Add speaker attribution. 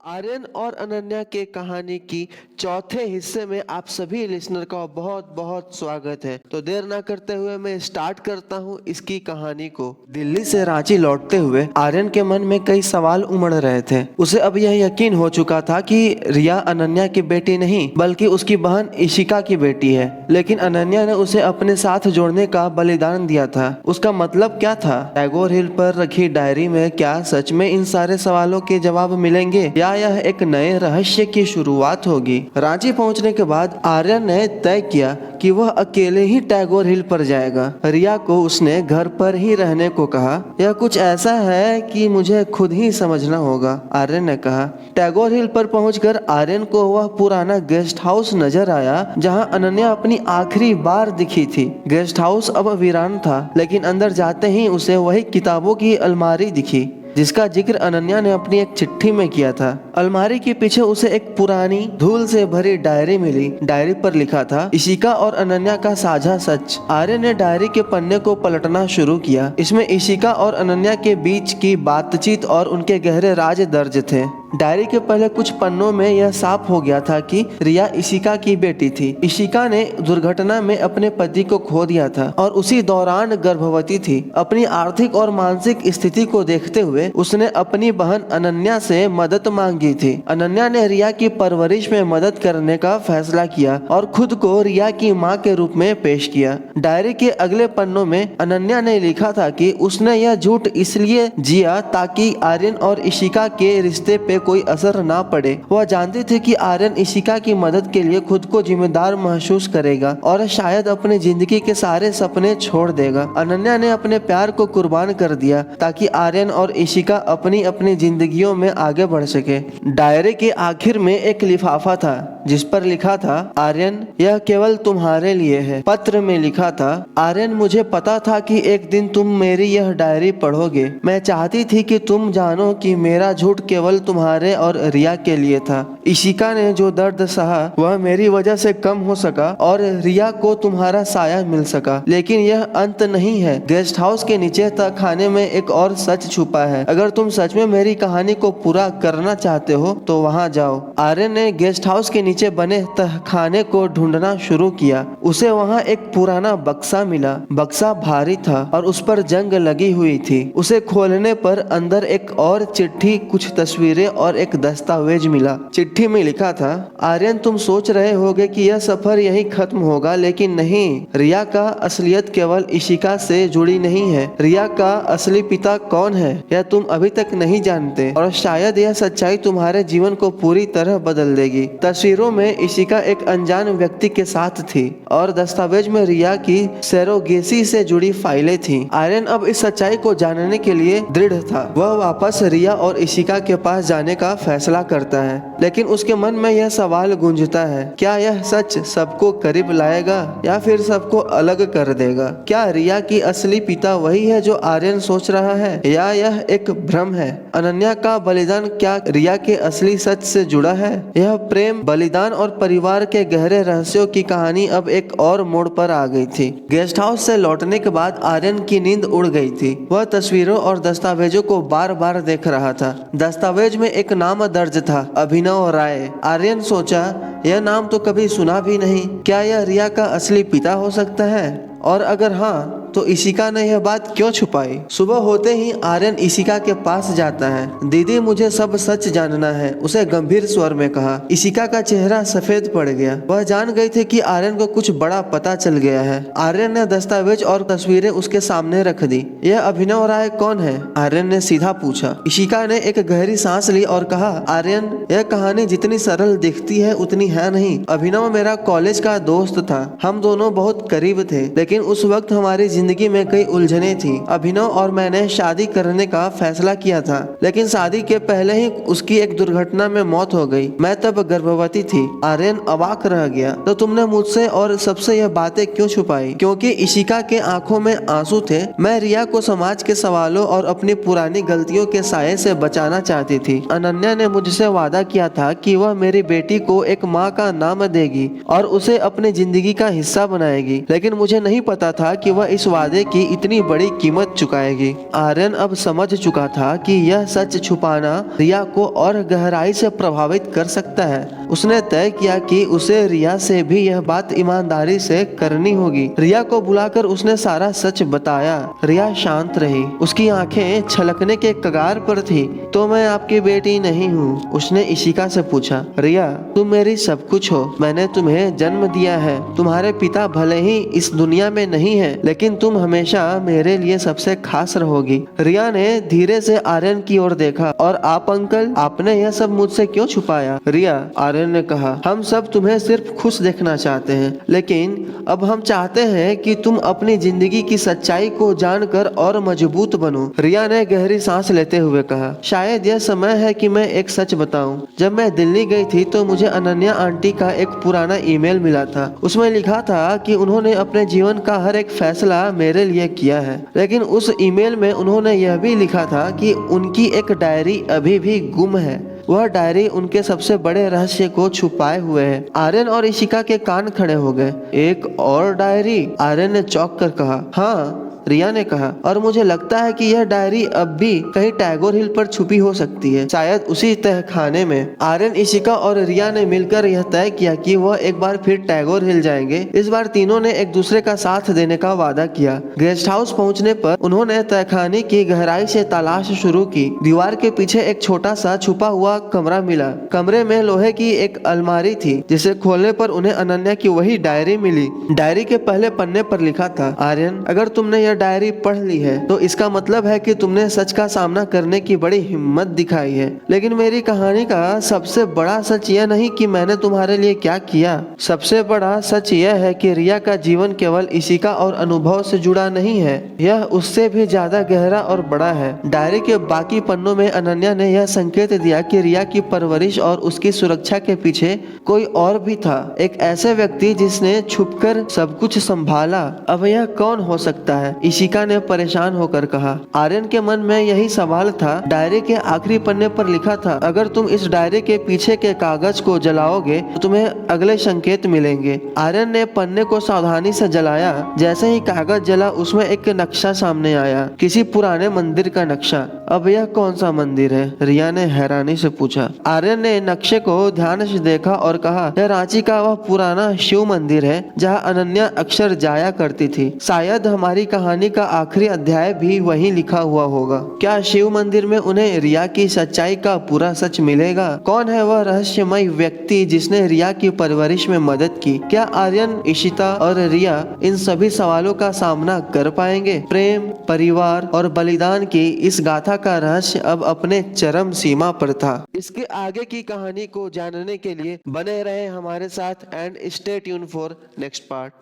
Speaker 1: आर्यन और अनन्या के कहानी की चौथे हिस्से में आप सभी लिसनर का बहुत बहुत स्वागत है। तो देर ना करते हुए मैं स्टार्ट करता हूँ इसकी कहानी को। दिल्ली से रांची लौटते हुए आर्यन के मन में कई सवाल उमड़ रहे थे। उसे अब यह यकीन हो चुका था कि रिया अनन्या की बेटी नहीं बल्कि उसकी बहन इशिका की बेटी है, लेकिन अनन्या ने उसे अपने साथ जोड़ने का बलिदान दिया था। उसका मतलब क्या था? टैगोर हिल पर रखी डायरी में क्या सच में इन सारे सवालों के जवाब मिलेंगे या यह एक नए रहस्य की शुरुआत होगी? रांची पहुंचने के बाद आर्यन ने तय किया कि वह अकेले ही टैगोर हिल पर जाएगा। रिया को उसने घर पर ही रहने को कहा। यह कुछ ऐसा है कि मुझे खुद ही समझना होगा, आर्यन ने कहा। टैगोर हिल पर पहुंचकर आर्यन को वह पुराना गेस्ट हाउस नजर आया जहां अनन्या अपनी आखिरी बार दिखी थी। गेस्ट हाउस अब वीरान था, लेकिन अंदर जाते ही उसे वही किताबों की अलमारी दिखी जिसका जिक्र अनन्या ने अपनी एक चिट्ठी में किया था। अलमारी के पीछे उसे एक पुरानी धूल से भरी डायरी मिली। डायरी पर लिखा था, इशिका और अनन्या का साझा सच। आर्यन ने डायरी के पन्ने को पलटना शुरू किया। इसमें इशिका और अनन्या के बीच की बातचीत और उनके गहरे राज दर्ज थे। डायरी के पहले कुछ पन्नों में यह साफ हो गया था कि रिया इशिका की बेटी थी। इशिका ने दुर्घटना में अपने पति को खो दिया था और उसी दौरान गर्भवती थी। अपनी आर्थिक और मानसिक स्थिति को देखते हुए उसने अपनी बहन अनन्या से मदद मांगी थी। अनन्या ने रिया की परवरिश में मदद करने का फैसला किया और खुद को रिया की मां के रूप में पेश किया। डायरी के अगले पन्नों में अनन्या ने लिखा था कि उसने यह झूठ इसलिए जिया ताकि आर्यन और इशिका के रिश्ते पे कोई असर ना पड़े। वह जानती थी कि आर्यन इशिका की मदद के लिए खुद को जिम्मेदार महसूस करेगा और शायद अपनी जिंदगी के सारे सपने छोड़ देगा। अनन्या ने अपने प्यार को कुर्बान कर दिया ताकि आर्यन और इशिका अपनी अपनी जिंदगियों में आगे बढ़ सके। डायरी के आखिर में एक लिफाफा था जिस पर लिखा था, आर्यन यह केवल तुम्हारे लिए है। पत्र में लिखा था, आर्यन मुझे पता था कि एक दिन तुम मेरी यह डायरी पढ़ोगे। मैं चाहती थी कि तुम जानो कि मेरा झूठ केवल तुम्हारे और रिया के लिए था। इशिका ने जो दर्द सहा वह मेरी वजह से कम हो सका और रिया को तुम्हारा साया मिल सका। लेकिन यह अंत नहीं है। गेस्ट हाउस के नीचे तक खाने में एक और सच छुपा है। अगर तुम सच में मेरी कहानी को पूरा करना चाहते हो तो वहां जाओ। आर्यन ने गेस्ट हाउस के नीचे बने तहखाने को ढूंढना शुरू किया। उसे वहां एक पुराना बक्सा मिला। बक्सा भारी था और उस पर जंग लगी हुई थी। उसे खोलने पर अंदर एक और चिट्ठी, कुछ तस्वीरें और एक दस्तावेज मिला। चिट्ठी में लिखा था, आर्यन तुम सोच रहे होगे कि यह सफर यहीं खत्म होगा, लेकिन नहीं। रिया का असलियत केवल इशिका से जुड़ी नहीं है। रिया का असली पिता कौन है यह तुम अभी तक नहीं जानते और शायद यह सच्चाई तुम्हारे जीवन को पूरी तरह बदल देगी। तस्वीरों में इशिका एक अनजान व्यक्ति के साथ थी और दस्तावेज में रिया की सरोगेसी से जुड़ी फाइलें थी। आर्यन अब इस सच्चाई को जानने के लिए दृढ़ था। वह वापस रिया और इशिका के पास जाने का फैसला करता है, लेकिन उसके मन में यह सवाल गूंजता है, क्या यह सच सबको करीब लाएगा या फिर सबको अलग कर देगा? क्या रिया की असली पिता वही है जो आर्यन सोच रहा है या यह एक भ्रम है? अनन्या का बलिदान क्या रिया के असली सच से जुड़ा है? यह प्रेम, बलिदान और परिवार के गहरे रहस्यों की कहानी अब एक और मोड़ पर आ गई थी। गेस्ट हाउस से लौटने के बाद आर्यन की नींद उड़ गई थी। वह तस्वीरों और दस्तावेजों को बार बार देख रहा था। दस्तावेज में एक नाम दर्ज था, अभिनव राय। आर्यन सोचा, यह नाम तो कभी सुना भी नहीं। क्या यह रिया का असली पिता हो सकता है? और अगर हाँ तो इशिका ने यह बात क्यों छुपाई? सुबह होते ही आर्यन इशिका के पास जाता है। दीदी मुझे सब सच जानना है, उसे गंभीर स्वर में कहा। इशिका का चेहरा सफेद पड़ गया। वह जान गई थी कि आर्यन को कुछ बड़ा पता चल गया है। आर्यन ने दस्तावेज और तस्वीरें उसके सामने रख दी। यह अभिनव राय कौन है? आर्यन ने सीधा पूछा। इशिका ने एक गहरी सांस ली और कहा, आर्यन यह कहानी जितनी सरल दिखती है उतनी है नहीं। अभिनव मेरा कॉलेज का दोस्त था। हम दोनों बहुत करीब थे, लेकिन उस वक्त हमारी जिंदगी में कई उलझने थी। अभिनव और मैंने शादी करने का फैसला किया था, लेकिन शादी के पहले ही उसकी एक दुर्घटना में मौत हो गई। मैं तब गर्भवती थी। आर्यन अवाक रह गया। तो तुमने मुझसे और सबसे यह बातें क्यों छुपाई? क्योंकि इशिका के आंखों में आंसू थे। मैं रिया को समाज के सवालों और अपनी पुरानी गलतियों के साये से बचाना चाहती थी। अनन्या ने मुझसे वादा किया था कि वह मेरी बेटी को एक माँ का नाम देगी और उसे अपनी जिंदगी का हिस्सा बनाएगी, लेकिन मुझे नहीं पता था कि वह इस वादे की इतनी बड़ी कीमत चुकाएगी। आर्यन अब समझ चुका था कि यह सच छुपाना रिया को और गहराई से प्रभावित कर सकता है। उसने तय किया कि उसे रिया से भी यह बात ईमानदारी से करनी होगी। रिया को बुलाकर उसने सारा सच बताया। रिया शांत रही, उसकी आंखें छलकने के कगार पर थी। तो मैं आपकी बेटी नहीं हूँ? उसने इशिका से पूछा। रिया, तुम मेरी सब कुछ हो। मैंने तुम्हें जन्म दिया है। तुम्हारे पिता भले ही इस दुनिया में नहीं है, लेकिन तुम हमेशा मेरे लिए सबसे खास रहोगी। रिया ने धीरे से आर्यन की ओर देखा। और आप अंकल, आपने यह सब मुझसे क्यों छुपाया? रिया, आर्यन ने कहा, हम सब तुम्हें सिर्फ खुश देखना चाहते हैं, लेकिन अब हम चाहते हैं कि तुम अपनी जिंदगी की सच्चाई को जानकर और मजबूत बनो। रिया ने गहरी सांस लेते हुए कहा, शायद यह समय है कि मैं एक सच बताऊं। जब मैं दिल्ली गई थी तो मुझे अनन्या आंटी का एक पुराना ईमेल मिला था। उसमें लिखा था कि उन्होंने अपने जीवन का हर एक फैसला मेरे लिए किया है, लेकिन उस ईमेल में उन्होंने यह भी लिखा था कि उनकी एक डायरी अभी भी गुम है। वह डायरी उनके सबसे बड़े रहस्य को छुपाए हुए है। आर्यन और इशिका के कान खड़े हो गए। एक और डायरी? आर्यन ने चौंक कर कहा। हाँ, रिया ने कहा, और मुझे लगता है कि यह डायरी अब भी कहीं टैगोर हिल पर छुपी हो सकती है, शायद उसी तहखाने में। आर्यन, इशिका और रिया ने मिलकर यह तय किया कि वह एक बार फिर टैगोर हिल जाएंगे। इस बार तीनों ने एक दूसरे का साथ देने का वादा किया। गेस्ट हाउस पहुंचने पर उन्होंने तहखाने की गहराई से तलाश शुरू की। दीवार के पीछे एक छोटा सा छुपा हुआ कमरा मिला। कमरे में लोहे की एक अलमारी थी, जिसे खोलने पर उन्हें अनन्या की वही डायरी मिली। डायरी के पहले पन्ने पर लिखा था, आर्यन, अगर तुमने डायरी पढ़ ली है तो इसका मतलब है कि तुमने सच का सामना करने की बड़ी हिम्मत दिखाई है। लेकिन मेरी कहानी का सबसे बड़ा सच यह नहीं कि मैंने तुम्हारे लिए क्या किया। सबसे बड़ा सच यह है कि रिया का जीवन केवल इशिका और अनुभव से जुड़ा नहीं है, यह उससे भी ज्यादा गहरा और बड़ा है। डायरी के बाकी पन्नों में अनन्या ने यह संकेत दिया कि रिया की परवरिश और उसकी सुरक्षा के पीछे कोई और भी था, एक ऐसे व्यक्ति जिसने छुपकर सब कुछ संभाला। अब यह कौन हो सकता है? इशिका ने परेशान होकर कहा। आर्यन के मन में यही सवाल था। डायरी के आखिरी पन्ने पर लिखा था, अगर तुम इस डायरी के पीछे के कागज को जलाओगे तो तुम्हें अगले संकेत मिलेंगे। आर्यन ने पन्ने को सावधानी से जलाया। जैसे ही कागज जला, उसमें एक नक्शा सामने आया, किसी पुराने मंदिर का नक्शा। अब यह कौन सा मंदिर है? रिया ने हैरानी से पूछा। आर्यन ने नक्शे को ध्यान से देखा और कहा, यह रांची का वह पुराना शिव मंदिर है जहाँ अनन्या अक्सर जाया करती थी। शायद हमारी कहानी का आखिरी अध्याय भी वहीं लिखा हुआ होगा। क्या शिव मंदिर में उन्हें रिया की सच्चाई का पूरा सच मिलेगा? कौन है वह रहस्यमय व्यक्ति जिसने रिया की परवरिश में मदद की? क्या आर्यन, इशिता और रिया इन सभी सवालों का सामना कर पाएंगे? प्रेम, परिवार और बलिदान की इस गाथा का रहस्य अब अपने चरम सीमा पर था। इसके आगे की कहानी को जानने के लिए बने रहे हमारे साथ and stay tune for next part.